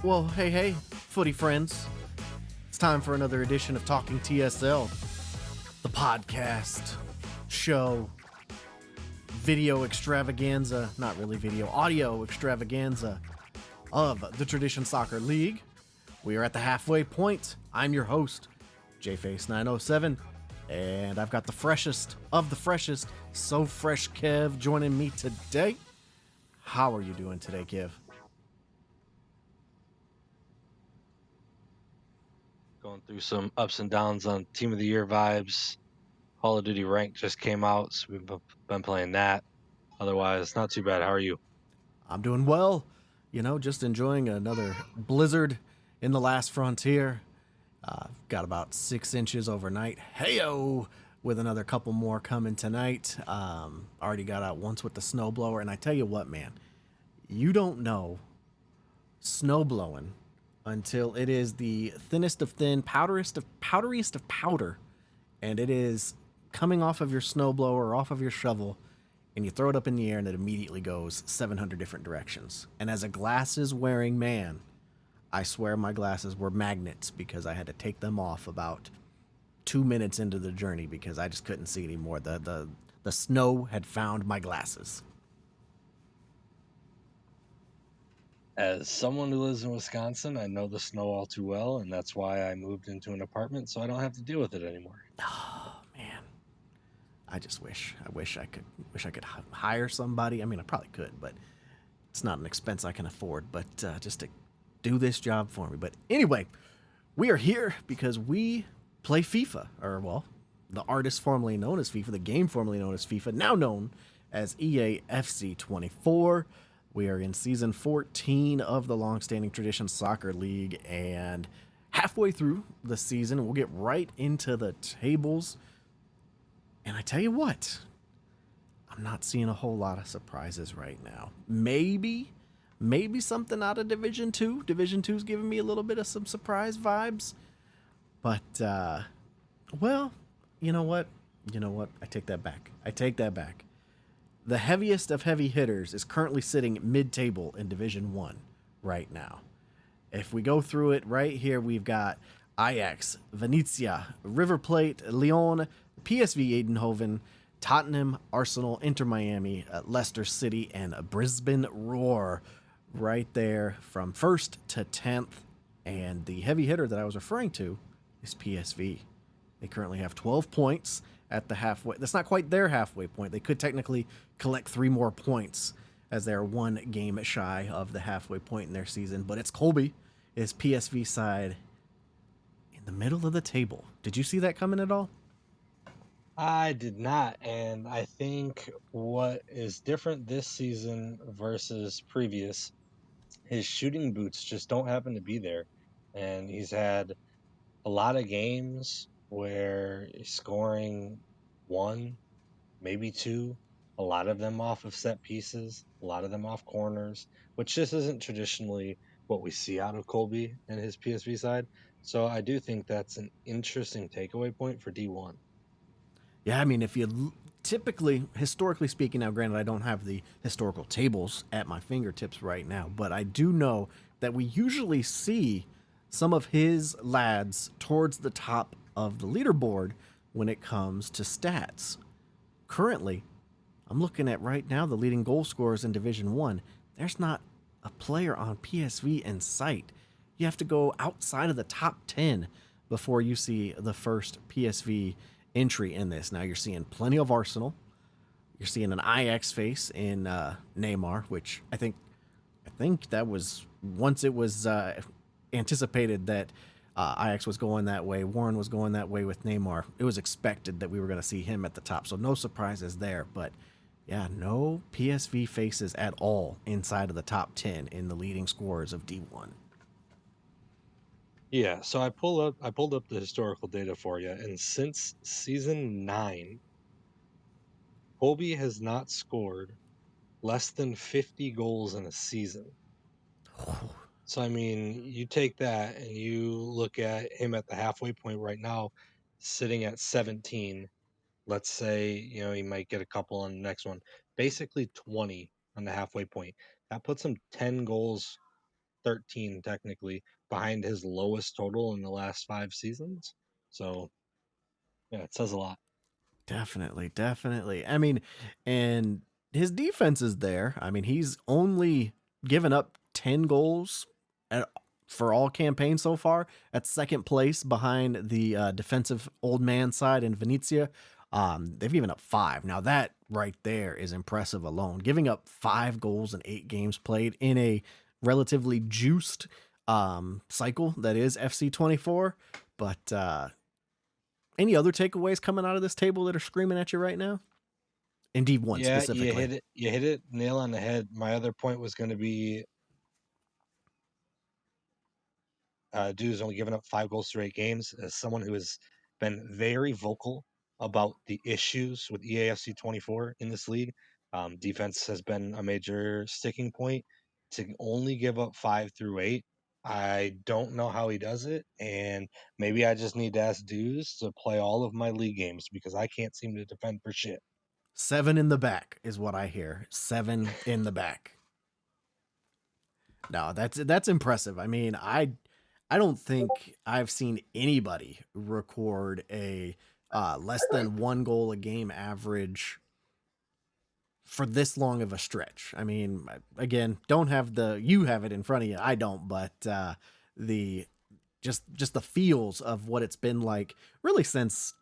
Well, hey, footy friends. It's time for another edition of Talking TSL, the podcast, show, video extravaganza, not really video, audio extravaganza of the Tradition Soccer League. We are at the halfway point. I'm your host, JFace907, and I've got the freshest of the freshest, So Fresh Kev, joining me today. How are you doing today, Kev? Going through some ups and downs on Team of the Year vibes. Call of Duty Ranked just came out, so we've been playing that. Otherwise, not too bad. How are you? I'm doing well. You know, just enjoying another blizzard in the last frontier. Got about 6 inches overnight. Heyo! With another couple more coming tonight. Already got out once with the snowblower. And I tell you what, man, you don't know snow blowing until it is the thinnest of thin, powderiest of powder, and it is coming off of your snowblower or off of your shovel, and you throw it up in the air and it immediately goes 700 different directions. And as a glasses wearing man, I swear my glasses were magnets because I had to take them off about 2 minutes into the journey because I just couldn't see anymore. The snow had found my glasses. As someone who lives in Wisconsin, I know the snow all too well, and that's why I moved into an apartment so I don't have to deal with it anymore. Oh man, I just wish I could hire somebody. I mean, I probably could, but it's not an expense I can afford. But just to do this job for me. But anyway, we are here because we play FIFA, or well, the artist formerly known as FIFA, the game formerly known as FIFA, now known as EA FC 24. We are in season 14 of the long-standing Tradition Soccer League, and halfway through the season, we'll get right into the tables. And I tell you what, I'm not seeing a whole lot of surprises right now. Maybe something out of Division 2. Division 2's giving me a little bit of some surprise vibes. But, well, you know what? I take that back. The heaviest of heavy hitters is currently sitting mid-table in Division 1 right now. If we go through it right here, we've got Ajax, Venezia, River Plate, Lyon, PSV Eindhoven, Tottenham, Arsenal, Inter Miami, Leicester City, and Brisbane Roar right there from 1st to 10th. And the heavy hitter that I was referring to is PSV. They currently have 12 points at the halfway. That's not quite their halfway point. They could technically collect 3 more points as they're 1 game shy of the halfway point in their season. But it's Colby, is PSV side in the middle of the table. Did you see that coming at all? I did not, and I think what is different this season versus previous, his shooting boots just don't happen to be there. And he's had a lot of games where he's scoring one, maybe two, a lot of them off of set pieces, a lot of them off corners, which just isn't traditionally what we see out of Colby and his PSV side. So I do think that's an interesting takeaway point for D1. Yeah, I mean, if you typically, historically speaking, now granted, I don't have the historical tables at my fingertips right now, but I do know that we usually see some of his lads towards the top of the leaderboard when it comes to stats. Currently, I'm looking at right now the leading goal scorers in Division 1. There's not a player on PSV in sight. You have to go outside of the top 10 before you see the first PSV entry in this. Now you're seeing plenty of Arsenal. You're seeing an Ajax face in Neymar, which I think that was once it was anticipated that Ajax was going that way, Warren was going that way with Neymar. It was expected that we were going to see him at the top, so no surprises there. But yeah, no PSV faces at all inside of the top 10 in the leading scorers of D1. Yeah, so I pulled up the historical data for you, and since season 9, Colby has not scored less than 50 goals in a season. So I mean, you take that and you look at him at the halfway point right now, sitting at 17. Let's say, he might get a couple on the next one. Basically 20 on the halfway point. That puts him 10 goals 13 technically behind his lowest total in the last 5 seasons. So yeah, it says a lot. Definitely, definitely. I mean, and his defense is there. I mean, he's only given up 10 goals at, for all campaigns so far, at second place behind the defensive old man side in Venezia. They've given up 5. Now, that right there is impressive alone. Giving up 5 goals in 8 games played in a relatively juiced cycle that is FC24. But any other takeaways coming out of this table that are screaming at you right now? In D1 Yeah, you specifically. hit it. You hit it nail on the head. My other point was going to be dude's only given up 5 goals through 8 games. As someone who has been very vocal about the issues with EAFC 24 in this league, defense has been a major sticking point. To only give up 5 through 8, I don't know how he does it, and maybe I just need to ask dudes to play all of my league games because I can't seem to defend for shit. 7 in the back is what I hear. 7 in the back. No, that's impressive. I mean, I don't think I've seen anybody record a less than 1 goal a game average for this long of a stretch. I mean, again, don't have you have it in front of you. I don't, but the just the feels of what it's been like really since,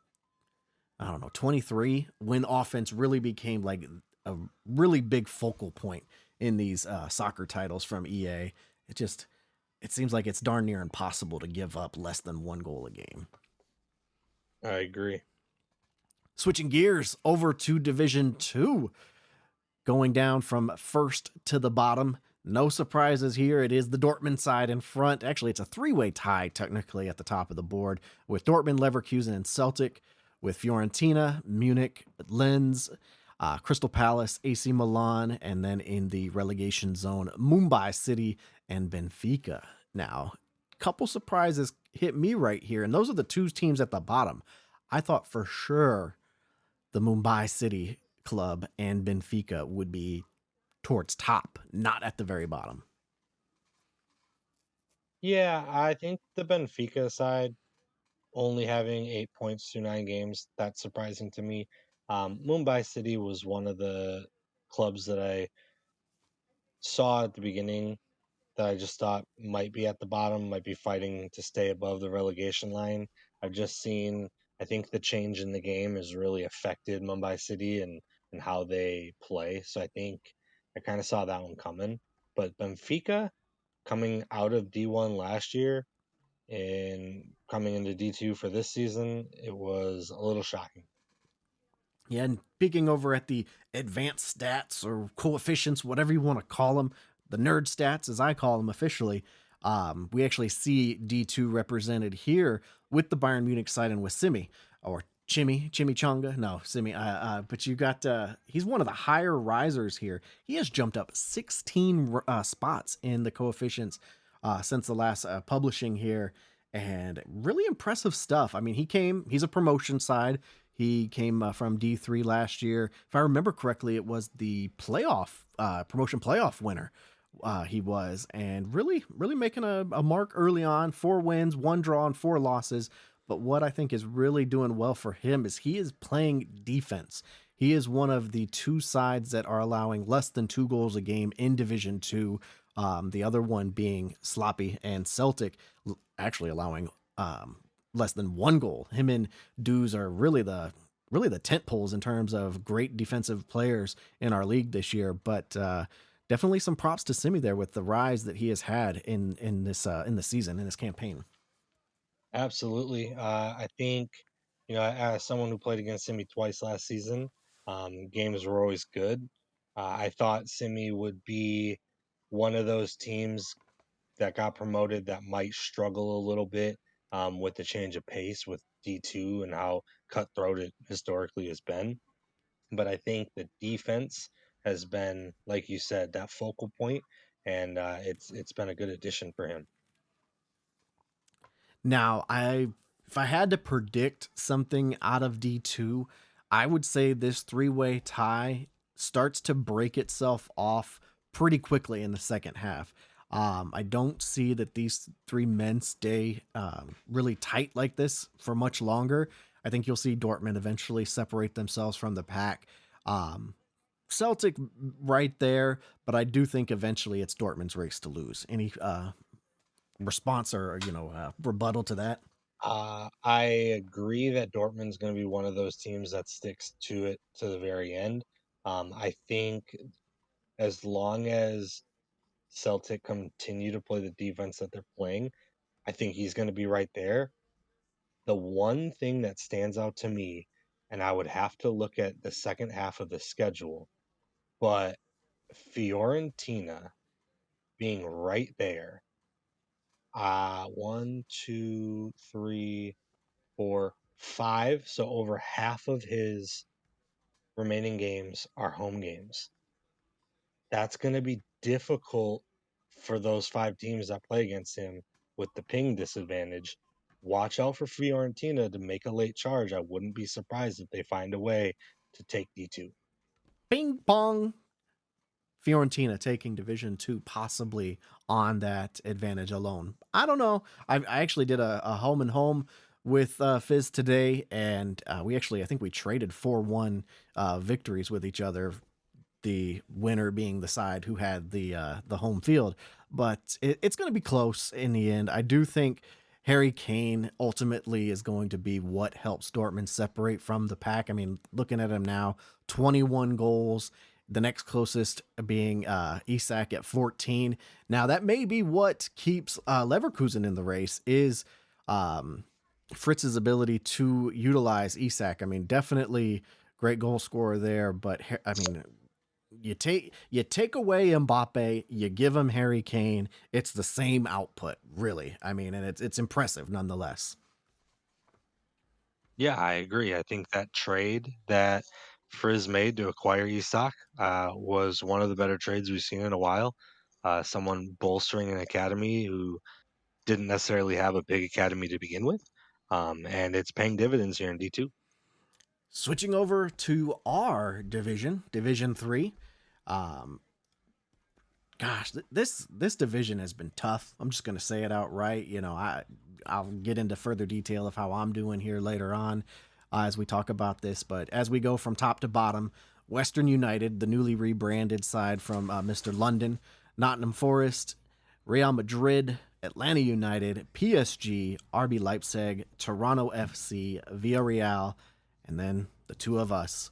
I don't know, 23, when offense really became like a really big focal point in these soccer titles from EA. It seems like it's darn near impossible to give up less than 1 goal a game. I agree. Switching gears over to Division 2, going down from first to the bottom. No surprises here. It is the Dortmund side in front. Actually, it's a 3-way tie technically at the top of the board with Dortmund, Leverkusen, and Celtic, with Fiorentina, Munich, Lens, Crystal Palace, AC Milan, and then in the relegation zone, Mumbai City and Benfica. Now, a couple surprises hit me right here, and those are the 2 teams at the bottom. I thought for sure the Mumbai City club and Benfica would be towards top, not at the very bottom. Yeah, I think the Benfica side only having 8 points through 9 games, that's surprising to me. Mumbai City was one of the clubs that I saw at the beginning that I just thought might be at the bottom, might be fighting to stay above the relegation line. I've just seen, I think the change in the game has really affected Mumbai City and how they play. So I think I kind of saw that one coming. But Benfica coming out of D1 last year and coming into D2 for this season, it was a little shocking. Yeah, and peeking over at the advanced stats or coefficients, whatever you want to call them, the nerd stats, as I call them officially, we actually see D2 represented here with the Bayern Munich side and with Simi, or Chimichanga. No, Simi. But you got, he's one of the higher risers here. He has jumped up 16 spots in the coefficients since the last publishing here. And really impressive stuff. I mean, he's a promotion side. He came from D3 last year. If I remember correctly, it was the promotion playoff winner. He was, and really, really making a mark early on. 4 wins, 1 draw, and 4 losses. But what I think is really doing well for him is he is playing defense. He is one of the 2 sides that are allowing less than 2 goals a game in Division 2. The other one being Sloppy and Celtic, actually allowing less than 1 goal. Him and Dews are really the tent poles in terms of great defensive players in our league this year. But definitely some props to Simi there with the rise that he has had in the season, in this campaign. Absolutely. I think, as someone who played against Simi twice last season, games were always good. I thought Simi would be one of those teams that got promoted that might struggle a little bit with the change of pace with D2 and how cutthroat it historically has been. But I think the defense has been, like you said, that focal point, and it's been a good addition for him. Now, if I had to predict something out of D2, I would say this 3-way tie starts to break itself off pretty quickly in the second half. I don't see that these three men stay really tight like this for much longer. I think you'll see Dortmund eventually separate themselves from the pack. Um, Celtic right there, but I do think eventually it's Dortmund's race to lose. Any response or rebuttal to that? I agree that Dortmund's going to be one of those teams that sticks to it to the very end. I think as long as Celtic continue to play the defense that they're playing, I think he's going to be right there. The one thing that stands out to me, and I would have to look at the second half of the schedule, but Fiorentina being right there. One, two, three, four, five. So over half of his remaining games are home games. That's going to be difficult for those five teams that play against him with the ping disadvantage. Watch out for Fiorentina to make a late charge. I wouldn't be surprised if they find a way to take D2. Ping pong. Fiorentina taking Division Two possibly on that advantage alone. I don't know. I actually did a home and home with Fizz today, and I think we traded 4-1 victories with each other. The winner being the side who had the home field, but it's going to be close in the end. I do think Harry Kane ultimately is going to be what helps Dortmund separate from the pack. I mean, looking at him now, 21 goals. The next closest being Isak at 14. Now that may be what keeps Leverkusen in the race is Fritz's ability to utilize Isak. I mean, definitely great goal scorer there, but I mean, you take away Mbappe, you give him Harry Kane, it's the same output, really. I mean, and it's impressive nonetheless. Yeah, I agree. I think that trade that Frizz made to acquire Isak was one of the better trades we've seen in a while. Someone bolstering an academy who didn't necessarily have a big academy to begin with. And it's paying dividends here in D2. Switching over to our division, Division Three. Um, Gosh, this division has been tough. I'm just gonna say it outright. I'll get into further detail of how I'm doing here later on as we talk about this. But as we go from top to bottom, Western United, the newly rebranded side from Mr. London, Nottingham Forest, Real Madrid, Atlanta United, PSG, RB Leipzig, Toronto FC, Villarreal, and then the two of us,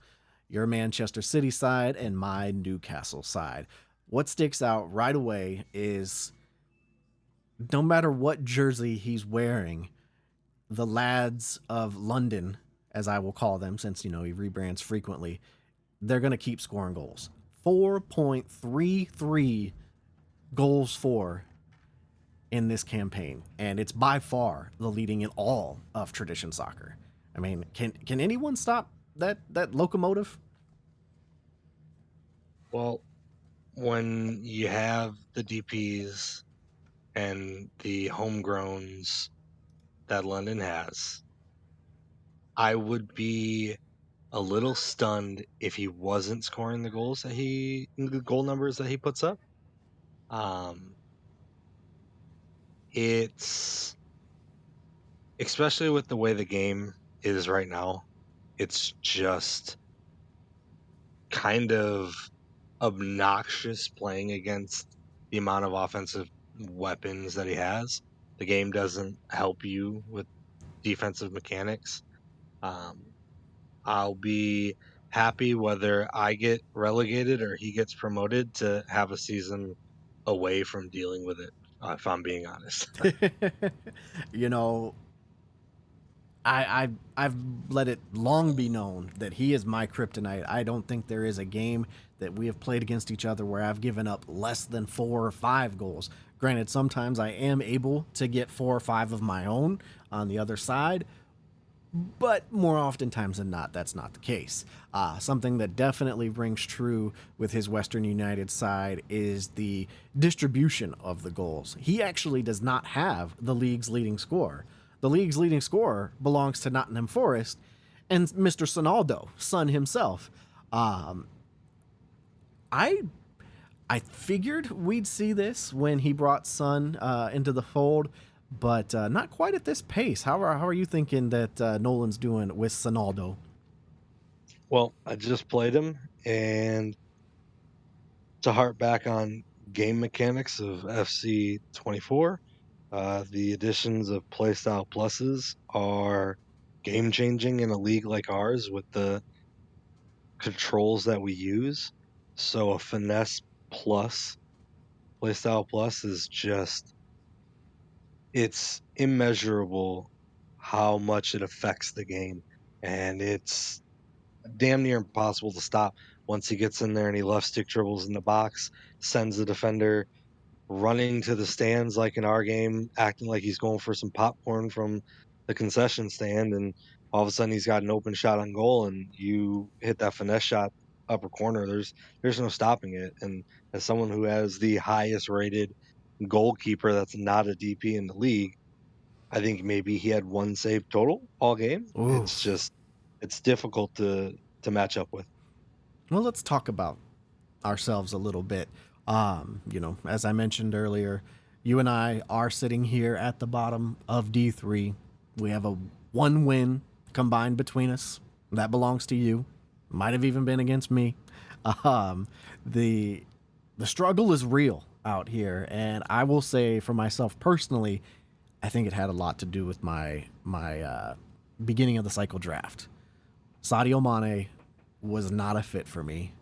your Manchester City side and my Newcastle side. What sticks out right away is no matter what jersey he's wearing, the lads of London, as I will call them, since he rebrands frequently, they're going to keep scoring goals. 4.33 goals for in this campaign, and it's by far the leading in all of tradition soccer. I mean, can anyone stop that locomotive? Well, when you have the DPs and the homegrowns that London has, I would be a little stunned if he wasn't scoring the goal numbers that he puts up. Um, it's especially with the way the game is right now, it's just kind of obnoxious playing against the amount of offensive weapons that he has. The game doesn't help you with defensive mechanics. Um, I'll be happy whether I get relegated or he gets promoted to have a season away from dealing with it, if I'm being honest. you know, I've let it long be known that he is my kryptonite. I don't think there is a game that we have played against each other where I've given up less than 4 or 5 goals. Granted, sometimes I am able to get 4 or 5 of my own on the other side, but more oftentimes than not, that's not the case. Something that definitely rings true with his Western United side is the distribution of the goals. He actually does not have the league's leading scorer. The league's leading scorer belongs to Nottingham Forest and Mr. Sonaldo, son himself. I I figured we'd see this when he brought Son into the fold, but not quite at this pace. How are you thinking that Nolan's doing with Sonaldo? Well, I just played him, and to harp back on game mechanics of FC 24, the additions of playstyle pluses are game changing in a league like ours with the controls that we use. So a finesse plus, playstyle plus is just, it's immeasurable how much it affects the game. And it's damn near impossible to stop once he gets in there and he left stick dribbles in the box, sends the defender running to the stands like in our game, acting like he's going for some popcorn from the concession stand, and all of a sudden he's got an open shot on goal, and you hit that finesse shot upper corner. There's no stopping it. And as someone who has the highest rated goalkeeper that's not a DP in the league, I think maybe he had one save total all game. It's Oof. just it's difficult to match up with. Well, let's talk about ourselves a little bit. As I mentioned earlier, you and I are sitting here at the bottom of D3. We have a one win combined between us. That belongs to you. Might have even been against me. Um, the the struggle is real out here, and I will say for myself personally, I think it had a lot to do with my beginning of the cycle draft. Sadio Mane was not a fit for me,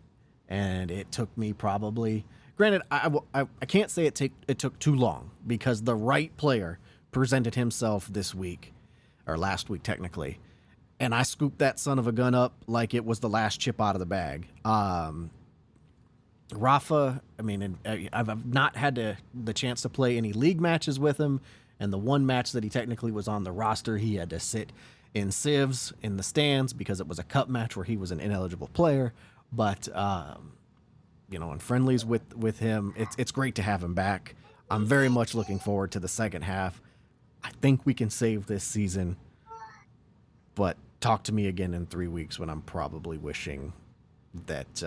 and it took me probably. Granted, I can't say it took too long because the right player presented himself this week, or last week technically, and I scooped that son of a gun up like it was the last chip out of the bag. Rafa, I mean, I've not had the chance to play any league matches with him, and the one match that he technically was on the roster, he had to sit in sieves in the stands because it was a cup match where he was an ineligible player. But in friendlies with him, it's great to have him back. I'm very much looking forward to the second half. I think we can save this season, but talk to me again in 3 weeks when I'm probably wishing that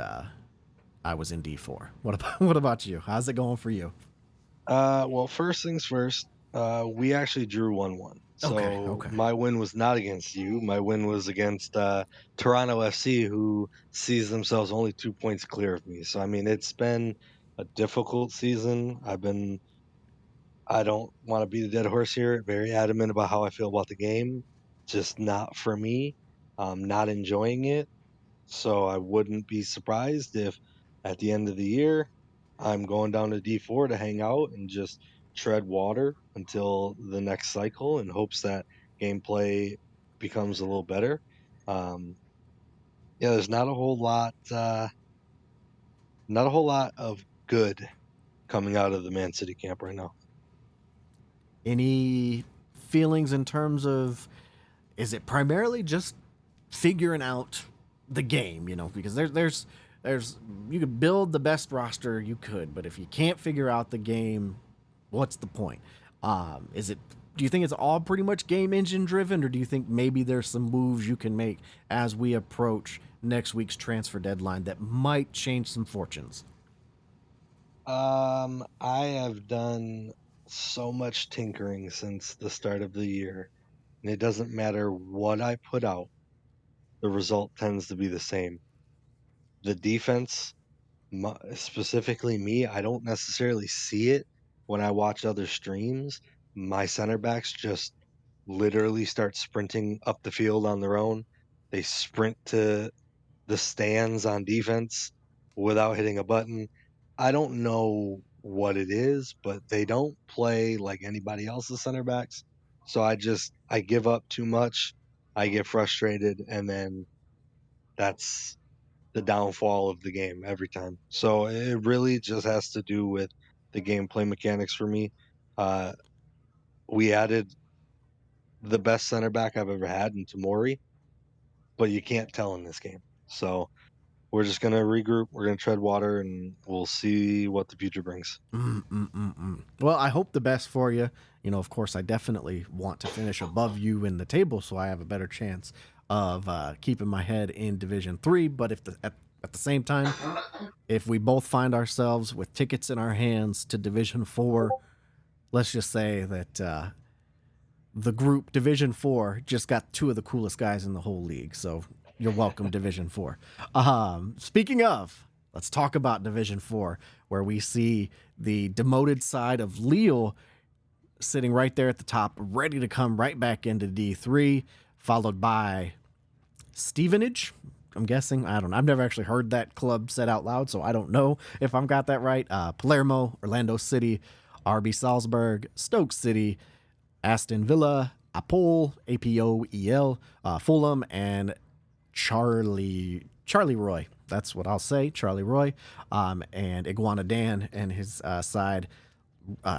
I was in D4. What about you? How's it going for you? Well, first things first, we actually drew 1-1. Okay, So okay. my win was not against you. My win was against Toronto FC, who sees themselves only 2 points clear of me. So I mean, it's been a difficult season. I don't want to beat a dead horse here. Very adamant about how I feel about the game. Just not for me. Not enjoying it. So I wouldn't be surprised if at the end of the year I'm going down to D4 to hang out and just tread water until the next cycle in hopes that gameplay becomes a little better. Um, yeah, there's not a whole lot of good coming out of the Man City camp right now. Any feelings in terms of, is it primarily just figuring out the game? Because there's you could build the best roster you could, but if you can't figure out the game, what's the point? Is it? Do you think it's all pretty much game engine driven, or do you think maybe there's some moves you can make as we approach next week's transfer deadline that might change some fortunes? I have done so much tinkering since the start of the year, and it doesn't matter what I put out, the result tends to be the same. The defense, specifically me, I don't necessarily see it when I watch other streams. My center backs just literally start sprinting up the field on their own. They sprint to the stands on defense without hitting a button. I don't know what it is, but they don't play like anybody else's center backs. So I give up too much. I get frustrated, and then that's the downfall of the game every time. So it really just has to do with the gameplay mechanics for me. Uh, we added the best center back I've ever had in Tamori, but you can't tell in this game. So we're just gonna regroup. We're gonna tread water, and we'll see what the future brings. Well, I hope the best for you. Of course, I definitely want to finish above you in the table so I have a better chance of keeping my head in Division 3. But if at the same time, if we both find ourselves with tickets in our hands to Division 4, let's just say that the group Division 4 just got two of the coolest guys in the whole league. So you're welcome, Division 4. Speaking of, let's talk about Division 4, where we see the demoted side of Lille sitting right there at the top, ready to come right back into D3, followed by Stevenage. I'm guessing. I don't know. I've never actually heard that club said out loud, so I don't know if I've got that right. Palermo, Orlando City, RB Salzburg, Stoke City, Aston Villa, APOEL, Fulham, and Charlie Roy. That's what I'll say, Charlie Roy, and Iguana Dan and his side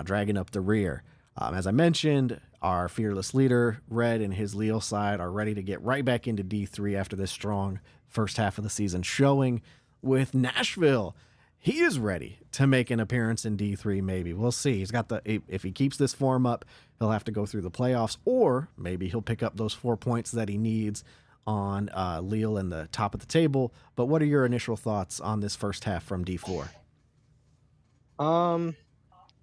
dragging up the rear. As I mentioned, our fearless leader, Red, and his Leo side are ready to get right back into D3 after this strong first half of the season showing. With Nashville, he is ready to make an appearance in D3. Maybe we'll see. He's got if he keeps this form up, he'll have to go through the playoffs, or maybe he'll pick up those 4 points that he needs on Lille in the top of the table. But what are your initial thoughts on this first half from D4?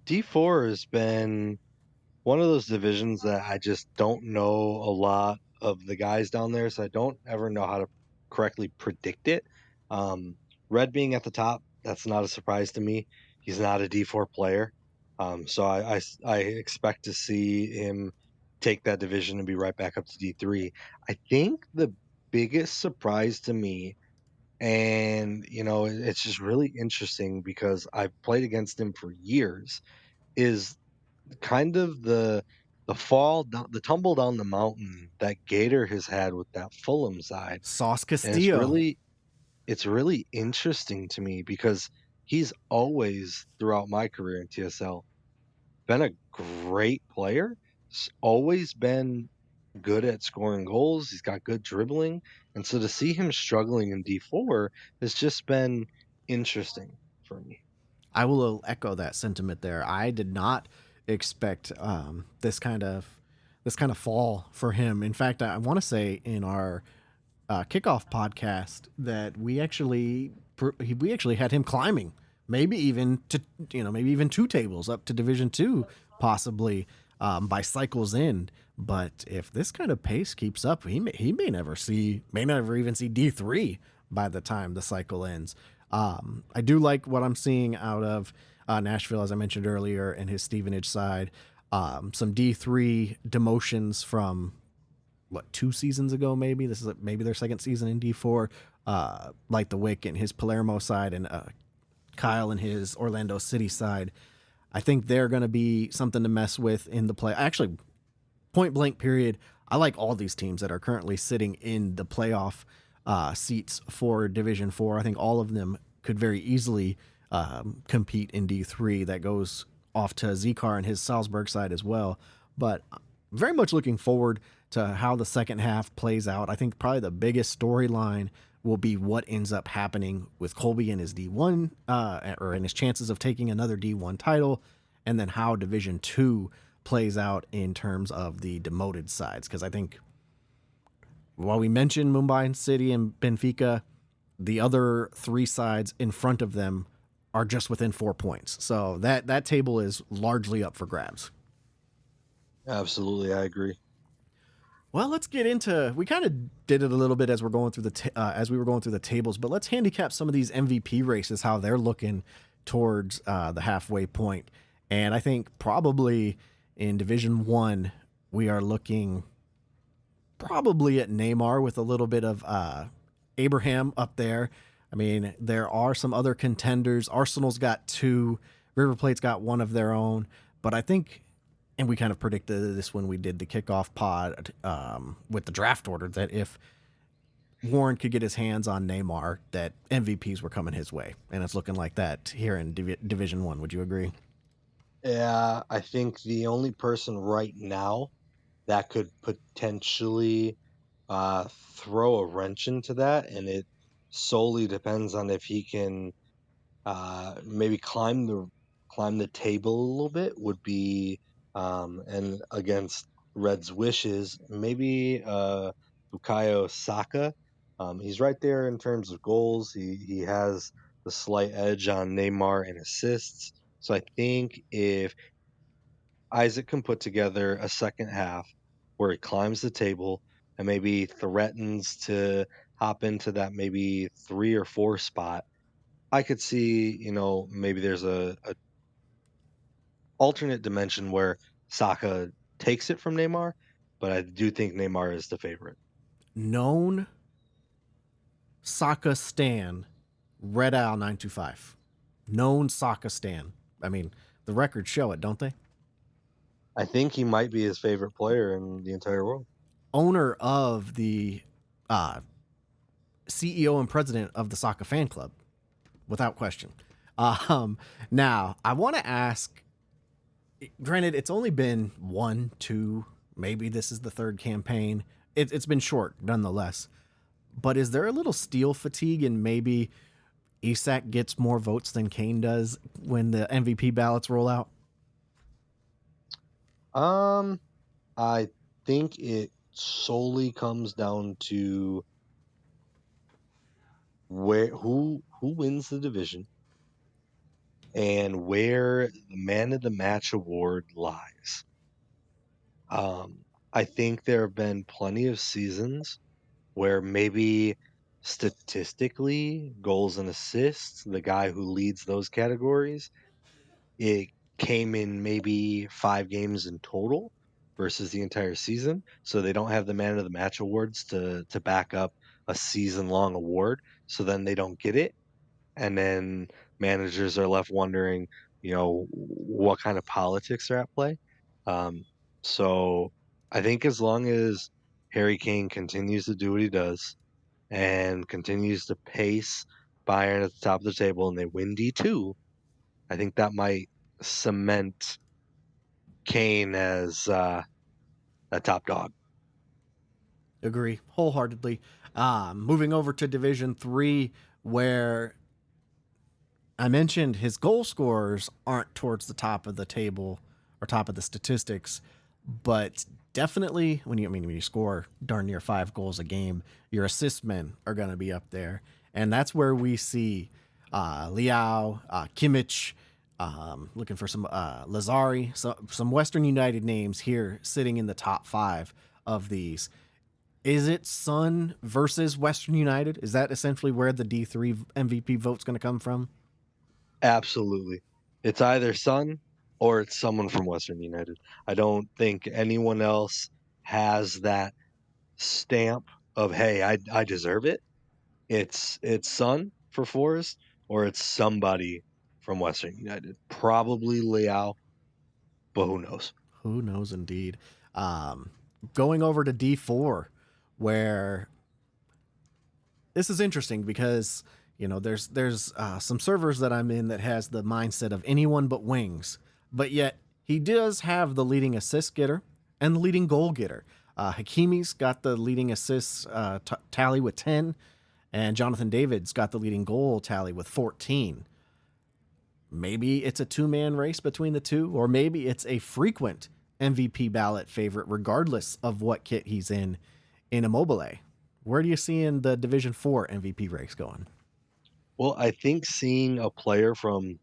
D4 has been one of those divisions that I just don't know a lot of the guys down there, so I don't ever know how to correctly predict it. Red being at the top, that's not a surprise to me. He's not a D4 player, so I expect to see him take that division and be right back up to D3. I think the biggest surprise to me, and it's just really interesting because I've played against him for years, is kind of the tumble down the mountain that Gator has had with that Fulham side. Sauce And it's Castillo. really interesting to me because he's always throughout my career in TSL been a great player. Always been good at scoring goals. He's got good dribbling. And so to see him struggling in D4 has just been interesting for me. I will echo that sentiment there. I did not expect this kind of fall for him. In fact, I want to say in our kickoff podcast that we actually had him climbing, maybe even to maybe even 2 tables up to Division 2, possibly by cycles in. But if this kind of pace keeps up, he may never even see D3 by the time the cycle ends. I do like what I'm seeing out of Nashville, as I mentioned earlier, and his Stevenage side. Some D3 demotions from 2 seasons ago, maybe. This is maybe their second season in D4. Like the Wick and his Palermo side, and Kyle and his Orlando City side. I think they're going to be something to mess with in the play. Actually, point blank period, I like all these teams that are currently sitting in the playoff seats for Division 4. I think all of them could very easily compete in D3. That goes off to Zikar and his Salzburg side as well. But very much looking forward to how the second half plays out. I think probably the biggest storyline will be what ends up happening with Colby and his D1, or in his chances of taking another D1 title, and then how Division 2 plays out in terms of the demoted sides. Because I think while we mentioned Mumbai City and Benfica, the other 3 sides in front of them are just within 4 points. So that table is largely up for grabs. Absolutely, I agree. Well, let's get into. We kind of did it a little bit as we're going through as we were going through the tables, but let's handicap some of these MVP races, how they're looking towards the halfway point. And I think probably in Division 1 we are looking probably at Neymar with a little bit of Abraham up there. I mean, there are some other contenders. Arsenal's got 2. River Plate's got 1 of their own. But I think, and we kind of predicted this when we did the kickoff pod with the draft order, that if Warren could get his hands on Neymar, that MVPs were coming his way. And it's looking like that here in Division 1. Would you agree? Yeah, I think the only person right now that could potentially throw a wrench into that, and it solely depends on if he can maybe climb the table a little bit, would be and against Red's wishes, maybe Bukayo Saka. He's right there in terms of goals. He has the slight edge on Neymar in assists. So I think if Isaac can put together a second half where he climbs the table and maybe threatens to hop into that maybe 3 or 4 spot, I could see, maybe there's a alternate dimension where Saka takes it from Neymar, but I do think Neymar is the favorite. Known Saka Stan, Red Owl 925. Known Saka Stan. I mean, the records show it, don't they? I think he might be his favorite player in the entire world. Owner of the uh, CEO and president of the Saka fan club, without question. Now, I want to ask, granted, it's only been 1, 2, maybe this is the third campaign. It's been short, nonetheless. But is there a little steel fatigue and maybe Isak gets more votes than Kane does when the MVP ballots roll out? I think it solely comes down to who wins the division and where the man of the match award lies. I think there have been plenty of seasons where maybe statistically, goals and assists, the guy who leads those categories, it came in maybe 5 games in total versus the entire season. So they don't have the man of the match awards to back up a season long award. So then they don't get it. And then managers are left wondering, what kind of politics are at play. Um, so I think as long as Harry Kane continues to do what he does and continues to pace Bayern at the top of the table and they win D2, I think that might cement Kane as a top dog. Agree wholeheartedly. Moving over to Division 3, where I mentioned his goal scorers aren't towards the top of the table or top of the statistics, but definitely when you score darn near 5 goals a game, your assist men are going to be up there, and that's where we see Liao, Kimmich, looking for some Lazari, some Western United names here sitting in the top 5 of these. Is it Sun versus Western United? Is that essentially where the D3 MVP vote's going to come from? Absolutely. It's either Son or it's someone from Western United. I don't think anyone else has that stamp of, hey, I deserve it. It's Son for Forest or it's somebody from Western United. Probably Liao, but who knows? Who knows, indeed. Um, Going over to D4, where this is interesting because there's some servers that I'm in that has the mindset of anyone but wings, but yet he does have the leading assist getter and the leading goal getter. Hakimi's got the leading assists tally with 10, and Jonathan David's got the leading goal tally with 14. Maybe it's a 2-man race between the two, or maybe it's a frequent MVP ballot favorite, regardless of what kit he's in Immobile. Where do you see in the Division 4 MVP race going? Well, I think seeing a player from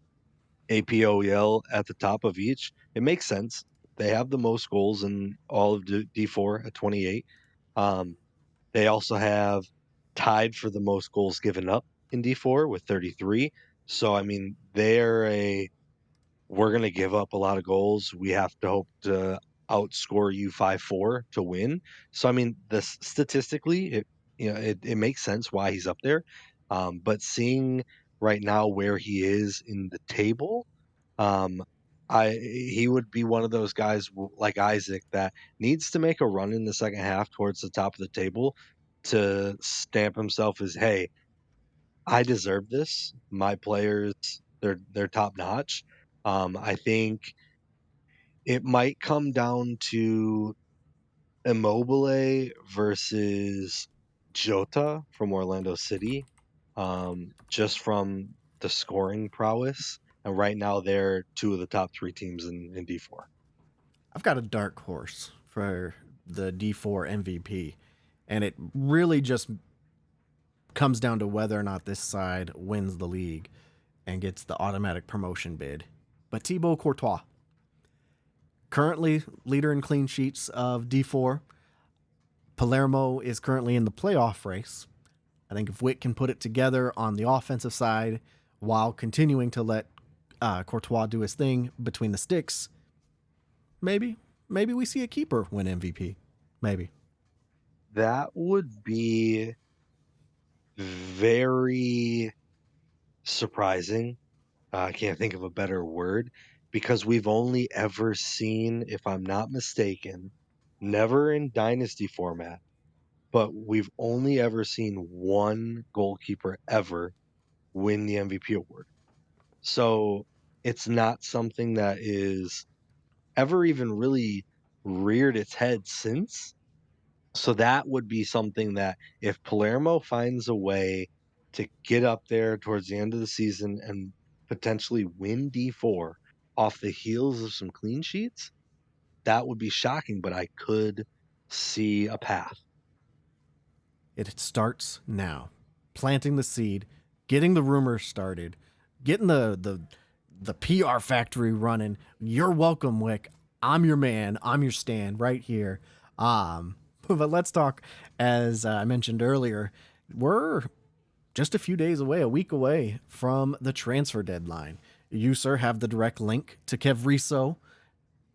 APOEL at the top of each, it makes sense. They have the most goals in all of D4 at 28. Um, they also have tied for the most goals given up in D4 with 33. So, I mean, we're going to give up a lot of goals. We have to hope to outscore you 5-4 to win. So, I mean, this statistically, it makes sense why he's up there. But seeing right now where he is in the table, um, he would be one of those guys like Isaac that needs to make a run in the second half towards the top of the table to stamp himself as, hey, I deserve this. My players, they're top notch. I think it might come down to Immobile versus Jota from Orlando City, just from the scoring prowess. And right now, they're 2 of the top 3 teams in D4. I've got a dark horse for the D4 MVP, And it really just comes down to whether or not this side wins the league and gets the automatic promotion bid. But Thibaut Courtois, currently leader in clean sheets of D4. Palermo is currently in the playoff race. I think if Witt can put it together on the offensive side while continuing to let Courtois do his thing between the sticks, maybe we see a keeper win MVP. Maybe. That would be very surprising. I can't think of a better word because we've only ever seen, if I'm not mistaken, never in dynasty format, but we've only ever seen one goalkeeper ever win the MVP award. So it's not something that is ever even really reared its head since. So that would be something that if Palermo finds a way to get up there towards the end of the season and potentially win D4 off the heels of some clean sheets, that would be shocking, but I could see a path. It starts now. Planting the seed, getting the rumors started, getting the PR factory running. You're welcome, Wick. I'm your man. I'm your stand right here. But let's talk, as I mentioned earlier, we're just a few days away, a week away from the transfer deadline. You, sir, have the direct link to Kev Riso.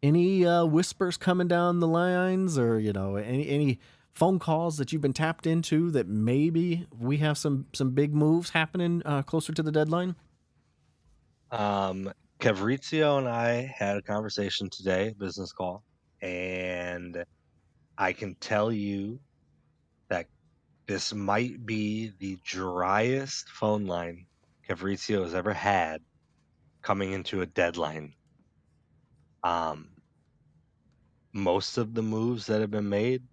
Any whispers coming down the lines, or any phone calls that you've been tapped into that maybe we have some big moves happening closer to the deadline? Cavrizio and I had a conversation today, business call, and I can tell you that this might be the driest phone line Cavrizio has ever had coming into a deadline. Um, most of the moves that have been made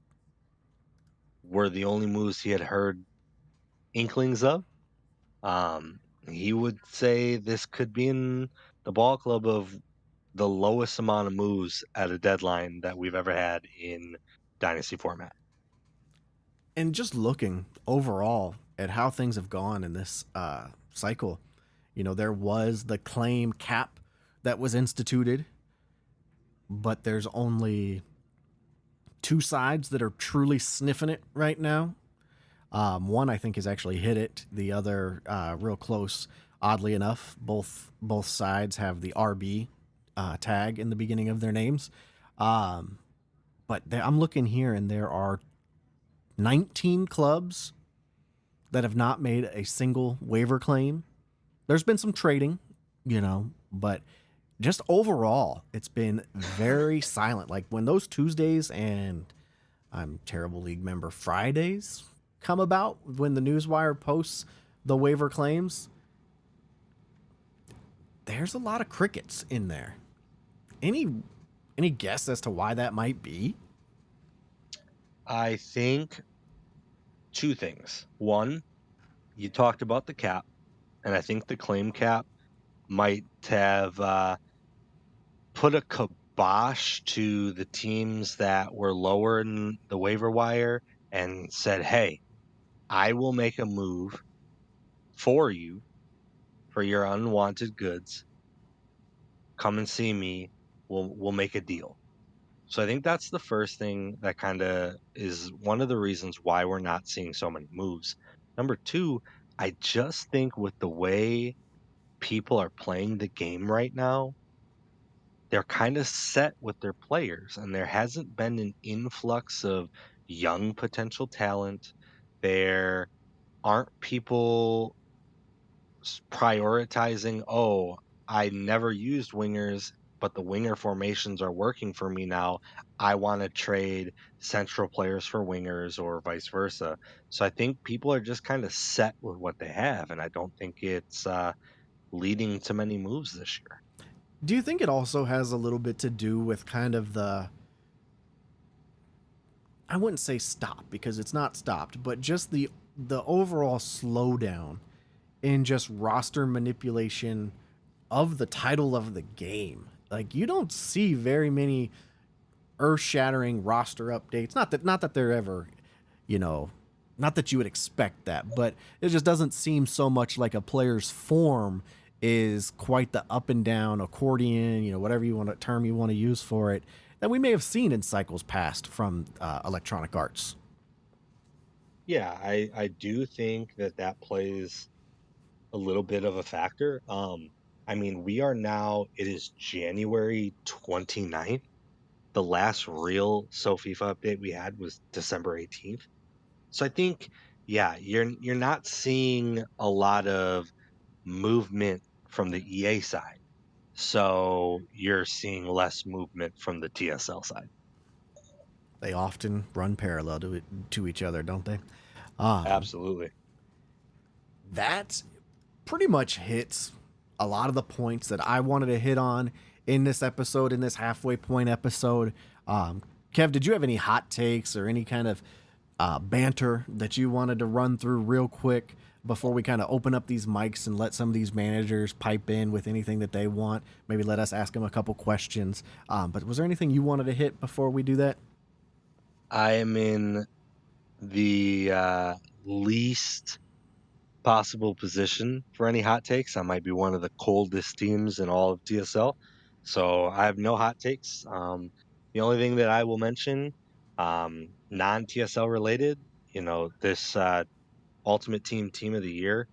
were the only moves he had heard inklings of. He would say this could be in the ball club of the lowest amount of moves at a deadline that we've ever had in Dynasty format. And just looking overall at how things have gone in this cycle, there was the claim cap that was instituted, but there's only two sides that are truly sniffing it right now. One I think has actually hit it. The other real close. Oddly enough, both sides have the RB tag in the beginning of their names. But I'm looking here, and there are 19 clubs that have not made a single waiver claim. There's been some trading, but just overall, it's been very silent. Like when those Tuesdays and I'm terrible league member Fridays come about, when the newswire posts the waiver claims, there's a lot of crickets in there. Any guess as to why that might be? I think two things. One, you talked about the cap, and I think the claim cap might have put a kibosh to the teams that were lower in the waiver wire and said, hey, I will make a move for you for your unwanted goods. Come and see me. We'll make a deal. So I think that's the first thing that kind of is one of the reasons why we're not seeing so many moves. Number two, I just think with the way people are playing the game right now, they're kind of set with their players, and there hasn't been an influx of young potential talent. There aren't people prioritizing, oh, I never used wingers, but the winger formations are working for me now. I want to trade central players for wingers or vice versa. So I think people are just kind of set with what they have, and I don't think it's leading to many moves this year. Do you think it also has a little bit to do with kind of I wouldn't say stop because it's not stopped, but just the overall slowdown in just roster manipulation of the title of the game? Like you don't see very many earth-shattering roster updates. Not that they're ever you know, not that you would expect that, but it just doesn't seem so much like a player's form is quite the up and down accordion, you know, whatever you want to term you want to use for it, that we may have seen in cycles past from Electronic Arts. Yeah, I do think that that plays a little bit of a factor. I mean, we are now, it is January 29th. The last real SoFIFA update we had was December 18th. So I think, yeah, you're not seeing a lot of movement from the EA side. So you're seeing less movement from the TSL side. They often run parallel to each other, don't they? Um, Absolutely. that pretty much hits a lot of the points that I wanted to hit on in this episode, in this halfway point episode. Kev, did you have any hot takes or any kind of banter that you wanted to run through real quick before we kind of open up these mics and let some of these managers pipe in with anything that they want? Maybe let us ask them a couple questions. But was there anything you wanted to hit before we do that? I am in the least possible position for any hot takes. I might be one of the coldest teams in all of TSL. So I have no hot takes. The only thing that I will mention, non TSL related, you know, this Ultimate Team of the Year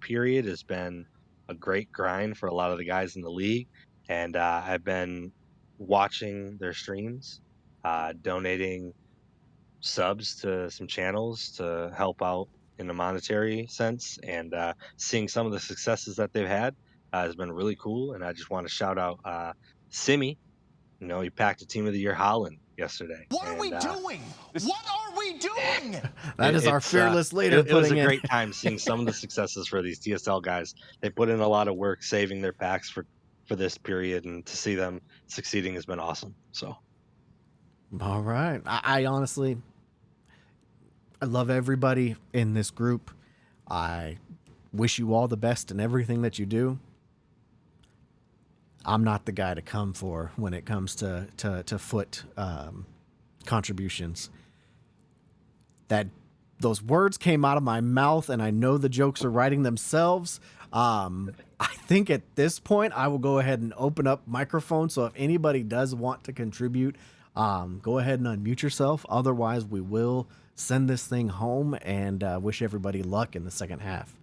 period has been a great grind for a lot of the guys in the league. And I've been watching their streams, donating subs to some channels to help out in a monetary sense, and seeing some of the successes that they've had has been really cool. And I just want to shout out Simi. You know, he packed a Team of the Year Holland yesterday. What are we doing? What are we doing? That is our fearless leader. It was a great time seeing some of the successes for these TSL guys. They put in a lot of work saving their packs for this period, and to see them succeeding has been awesome. So, all right. I honestly, I love everybody in this group. I wish you all the best in everything that you do. I'm not the guy to come for when it comes to foot contributions. That those words came out of my mouth, and I know the jokes are writing themselves. I think at this point I will go ahead and open up microphone. So if anybody does want to contribute, go ahead and unmute yourself. Otherwise, we will send this thing home and wish everybody luck in the second half.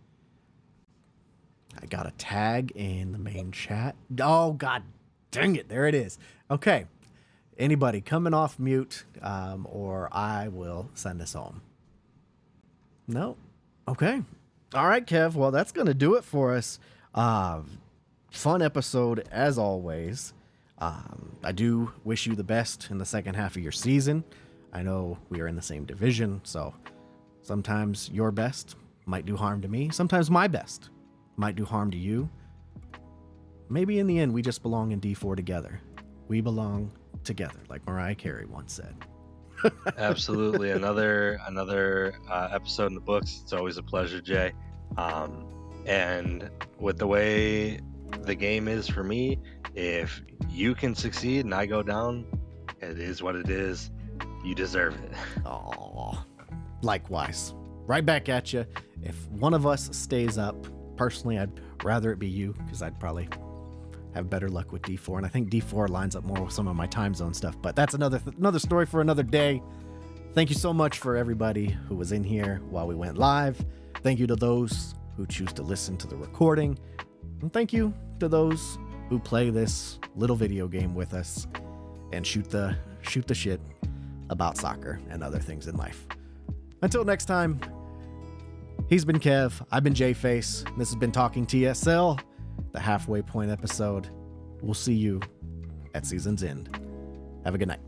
I got a tag in the main chat. Oh, God dang it. There it is. Okay. Anybody coming off mute, or I will send us home. No. Okay. All right, Kev. Well, that's going to do it for us. Fun episode as always. I do wish you the best in the second half of your season. I know we are in the same division, so sometimes your best might do harm to me. Sometimes my best might do harm to you. Maybe in the end, we just belong in D4 together. We belong together, like Mariah Carey once said. absolutely, another episode in the books. It's always a pleasure, Jay. And with the way the game is for me, if you can succeed and I go down, it is what it is. You deserve it. Oh, likewise. Right back at you. If one of us stays up, personally, I'd rather it be you, because I'd probably have better luck with D4, and I think D4 lines up more with some of my time zone stuff, but that's another story for another day. Thank you so much for everybody who was in here while we went live. Thank you to those who choose to listen to the recording, and thank you to those who play this little video game with us and shoot the shit about soccer and other things in life. Until next time, he's been Kev, I've been J-Face, this has been Talking TSL, the halfway point episode. We'll see you at season's end. Have a good night.